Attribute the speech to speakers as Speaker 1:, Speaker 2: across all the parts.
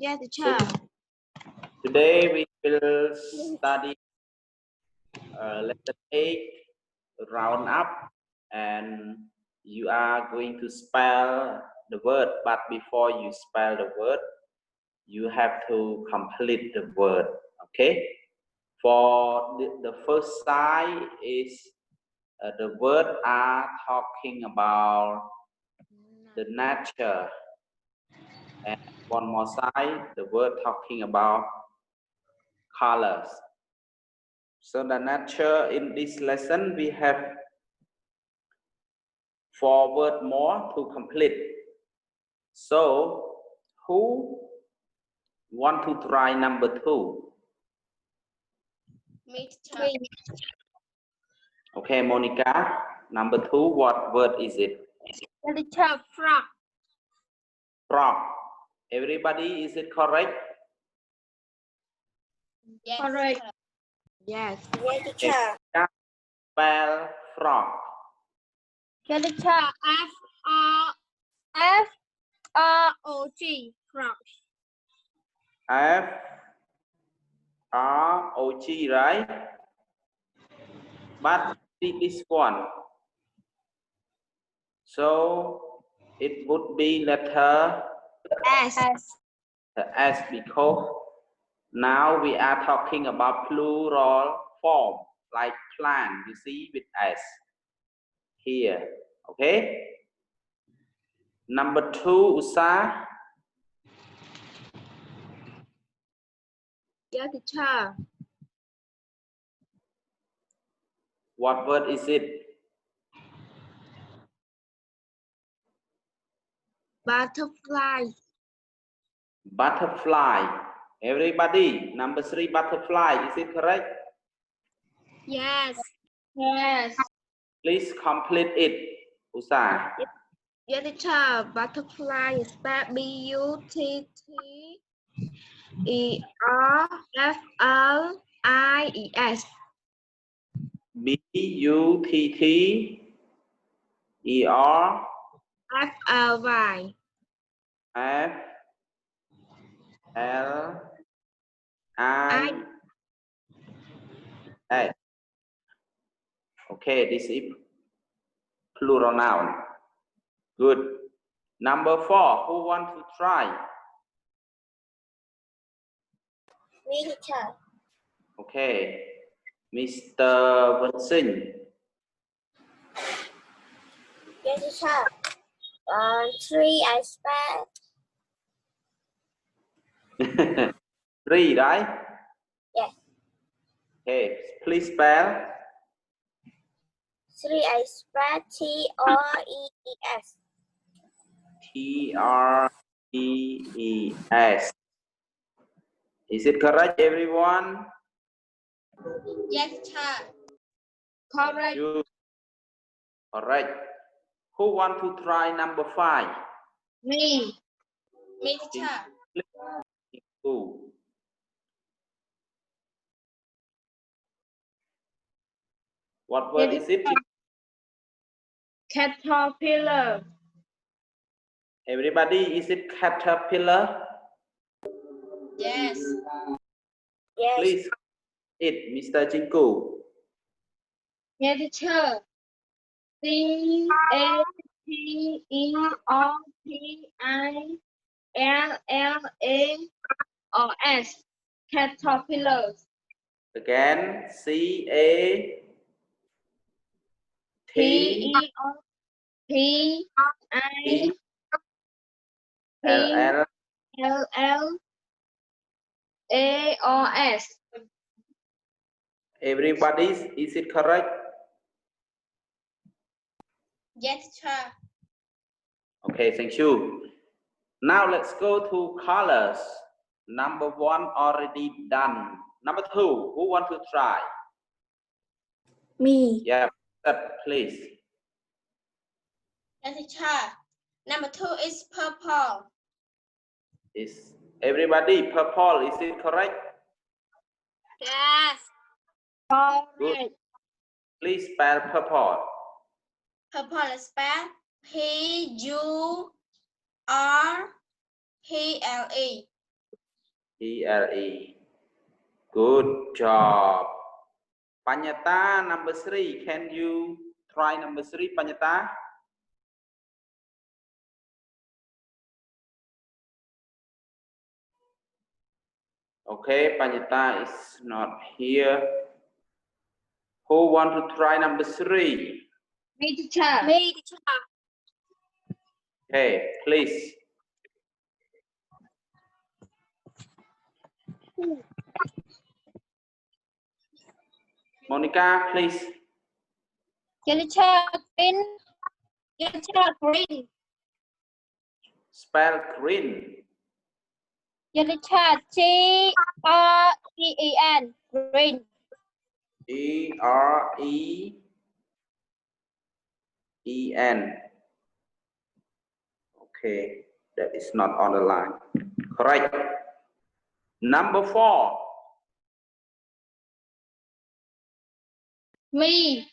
Speaker 1: Yes, teacher.
Speaker 2: Today we will study lesson 8, round up, and you are going to spell the word, but before you spell the word, you have to complete the word, okay? For the first side is the word are talking about the nature, and one more side, the word talking about colors. So the nature in this lesson, we have 4 words more to complete. So who want to try number 2?
Speaker 1: Me.
Speaker 2: Okay, Monica, number 2, what word is it?
Speaker 1: Yes, teacher. Frog.
Speaker 2: Frog. Everybody, is it correct?
Speaker 1: Yes. Correct. Yes. Yes,
Speaker 2: teacher. Spell frog.
Speaker 1: Yes, teacher. F-R-O-G. Frog.
Speaker 2: F-R-O-G, right? But this one. So it would be letter
Speaker 1: S.
Speaker 2: the S, because now we are talking about plural form, like plant, you see, with S here, okay? Number 2, Usa.
Speaker 1: Yes, teacher.
Speaker 2: What word is it?
Speaker 1: Butterfly.
Speaker 2: Butterfly. Everybody, number 3, butterfly, is it correct?
Speaker 1: Yes. Yes.
Speaker 2: Please complete it, Usa.
Speaker 1: Yes, teacher. Butterfly is spelled B-U-T-T-E-R-F-L-I-E-S.
Speaker 2: B-U-T-T-E-R
Speaker 1: F-L-Y.
Speaker 2: F-L-I-S. Okay, this is plural noun. Good. Number 4, who want to try?
Speaker 1: Me, teacher.
Speaker 2: Okay, Mr. Vincent.
Speaker 1: Yes, teacher. 3 I spell.
Speaker 2: 3, right?
Speaker 1: Yes.
Speaker 2: Okay, please spell.
Speaker 1: 3 I spell T-R-E-E-S.
Speaker 2: T-R-E-E-S. Is it correct, everyone?
Speaker 1: Yes, teacher. Correct.
Speaker 2: Correct. Who want to try number 5?
Speaker 1: Me. Me, teacher.
Speaker 2: Who? What word is it?
Speaker 1: Caterpillar.
Speaker 2: Everybody, is it caterpillar?
Speaker 1: Yes. Yes.
Speaker 2: Please, it, Mr. Jinku.
Speaker 1: Yes, teacher. C-A-T-E-R-P-I-L-L-A-R-S. Caterpillars.
Speaker 2: Again, C-A-T.
Speaker 1: P-E-R-P-I-L-L-A-R-S.
Speaker 2: Everybody, is it correct?
Speaker 1: Yes, teacher.
Speaker 2: Okay, thank you. Now let's go to colors. Number 1 already done. Number 2, who want to try?
Speaker 1: Me.
Speaker 2: Yeah, please.
Speaker 1: Yes, teacher. Number 2 is purple.
Speaker 2: Is everybody purple? Is it correct?
Speaker 1: Yes. Correct.
Speaker 2: Good. Please spell purple.
Speaker 1: Purple is spelled P-U-R-P-L-E.
Speaker 2: P-L-E. Good job. Panyata number 3. Can you try number 3, Panyata? Okay, Panyata is not here. Who want to try number 3?
Speaker 1: Me, teacher.
Speaker 3: Me, teacher.
Speaker 2: Okay, please. Monica, please.
Speaker 3: Teacher, green. Teacher, green.
Speaker 2: Spell green.
Speaker 3: Teacher, G-R-E-E-N. Green.
Speaker 2: E-R-E-E-N. Okay, that is not on the line. Correct. Number 4.
Speaker 1: Me.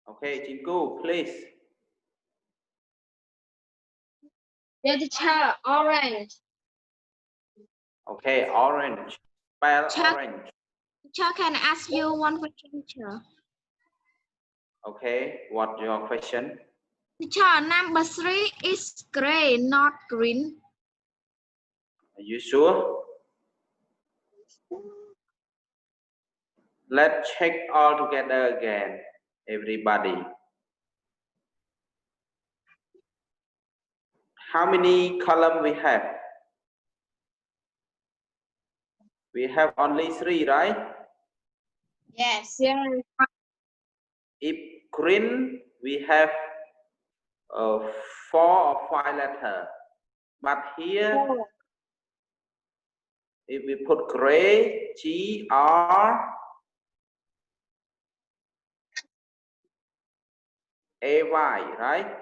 Speaker 2: Okay, Chinku, please.
Speaker 1: Yeah, teacher. Orange.
Speaker 2: Okay, orange. Spell
Speaker 1: Teacher.
Speaker 2: orange.
Speaker 1: Teacher, can I ask you one question, teacher?
Speaker 2: Okay, what's your question?
Speaker 1: Teacher, number 3 is gray, not green.
Speaker 2: Are you sure? Let's check all together again, everybody. How many columns we have? We have only 3, right?
Speaker 1: Yes. Yes.
Speaker 2: If green, we have 4 or 5 letters. But here, if we put gray, G-R-A-Y, right?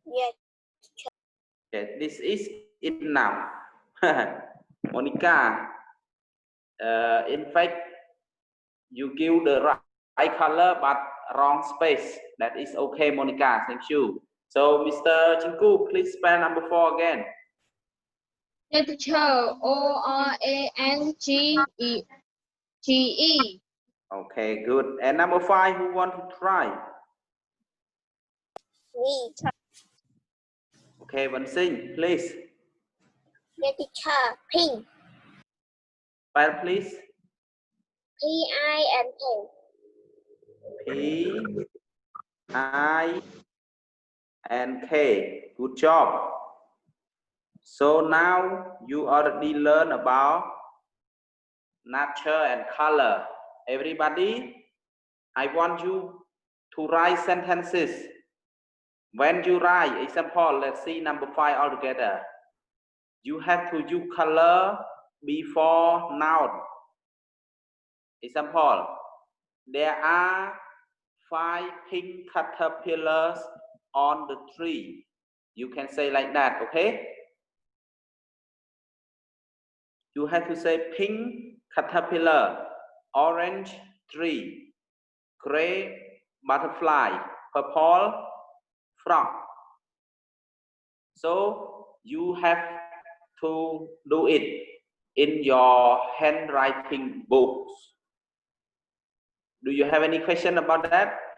Speaker 3: Yes.
Speaker 2: Okay, this is enough. Monica, in fact, you give the right color but wrong space. That is okay, Monica. Thank you. So, Mr. Chinku, please spell number 4 again.
Speaker 1: Yeah, teacher. O-R-A-N-G-E.
Speaker 2: Okay, good. And number 5, who want to try?
Speaker 3: Me.
Speaker 2: Okay, Vansing, please.
Speaker 3: Yeah, teacher, pink.
Speaker 2: Spell, please.
Speaker 3: P-I-N-K.
Speaker 2: P-I-N-K. Good job. So now you already learn about nature and color. Everybody, I want you to write sentences. When you write, example, let's see number 5 altogether. You have to use color before noun. Example, there are 5 pink caterpillars on the tree. You can say like that, okay? You have to say pink caterpillar, orange tree, gray butterfly, purple frog. So you have to do it in your handwriting books. Do you have any question about that?